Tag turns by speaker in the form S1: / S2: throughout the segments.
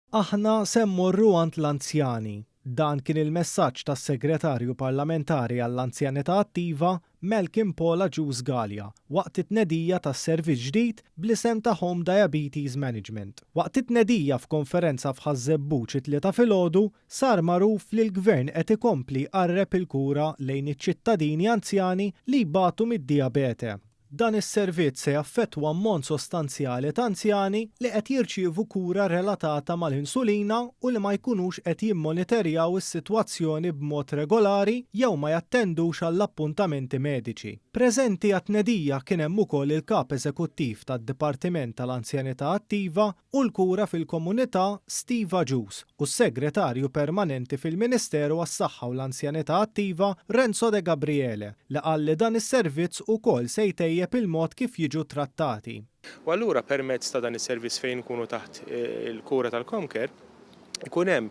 S1: Aħna se mmorru għand l-anzjani. Dan kien il-messaġġ tas-Segretarju Parlamentari għall-Anzjanità Attiva Malcolm Paula Juice Galea waqt it-tnedija tas-servizz ġdid bl-isem ta' Home Diabetes Management. Waqt it-tnedija f'konferenza f'Ħażebbuċ it-tlieta filgħodu sar magħruf li l-Gvern qed ikompli qarreb il-kura lejn iċ-ċittadini anzjani li jbatu mid-diabete. Dan is-servizz se jaffettwa ammont sostanzjali ta' anzjani li qed jirċievu kura relatata mal-insulina u li ma jkunux qed jimmonitorjaw is-sitwazzjoni b'mod regolari jew ma jattendux għall-appuntamenti mediċi. Preżenti għat-tnedija kien hemm ukoll il-Kap Eżekuttiv tad-Dipartiment tal-Anzjanità Attiva u l-Kura fil-Komunità Stiva Juice u s-Segretarju Permanenti fil-Ministeru għas-Saħħa u l-Anzjanità Attiva Renzo De Gabriele li qal li dan is-servizz ukoll se jtejjeb il-mod kif jiġu trattati.
S2: U allura permezz ta' dan is-servizz fejn ikunu taħt il-kura tal-Comcare ikun hemm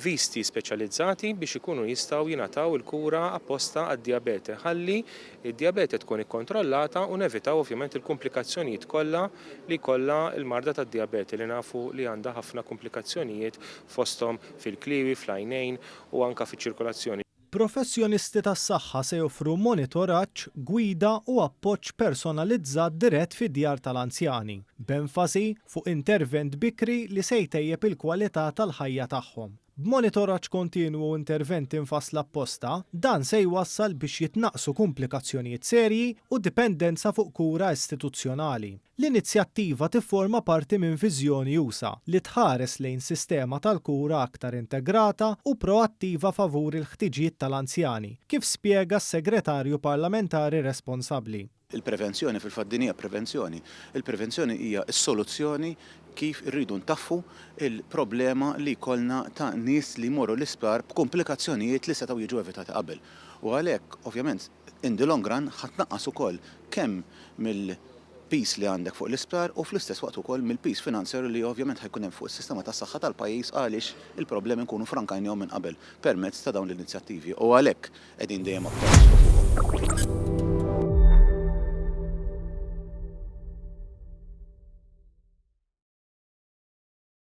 S2: visti speċjalizzati biex ikunu jistgħu jingħataw il-kura apposta għad-diabete. Ħalli id-diabete tkun ikkontrollata u nevitaw ovvjament il-komplikazzjonijiet kollha li jkollha l-marda tad-diabete li nafu li għandha ħafna komplikazzjonijiet fosthom fil-kliwi, fl-għajnejn u anke fiċ-ċirkolazzjoni.
S1: Professjonisti tas-saħħa se joffru monitoraġġ, gwida u appoġġ personalizzat dirett fid-djar tal-anzjani, b'enfasi fuq intervent bikri li se jtejjeb il-kwalità tal-ħajja tagħhom. B'monitoraġġ kontinwu u interventi infassla apposta, dan se jwassal biex jitnaqsu komplikazzjonijiet serji u dipendenza fuq kura istituzzjonali. L-inizjattiva tifforma parti minn viżjoni usa li tħares lejn sistema tal-kura aktar integrata u proattiva favur il-ħtiġijiet tal-anzjani, kif spjega s-Segretarju Parlamentari responsabbli.
S3: Il-prevenzjoni fil-faddinija prevenzjoni. Il-prevenzjoni hija s-soluzzjoni kif irridu ntaffu il-problema li jkollna ta' nies li jmorru l-isptar b'komplikazzjonijiet li setgħu jiġu evitati qabel. U għalhekk, ovvjament, in the long run ħatnaqqas ukoll kemm mill-pis li għandek fuq l-isptar u fl-istess waqt ukoll mill-pis finanzjarju li ovvjament ħajkun hemm fuq is-sistema tas-saħħa tal-pajjiż għaliex il-problemi nkunu frankajnihom minn qabel permezz ta' dawn l-inizjattivi. U għalhekk qegħdin dejjem aktar.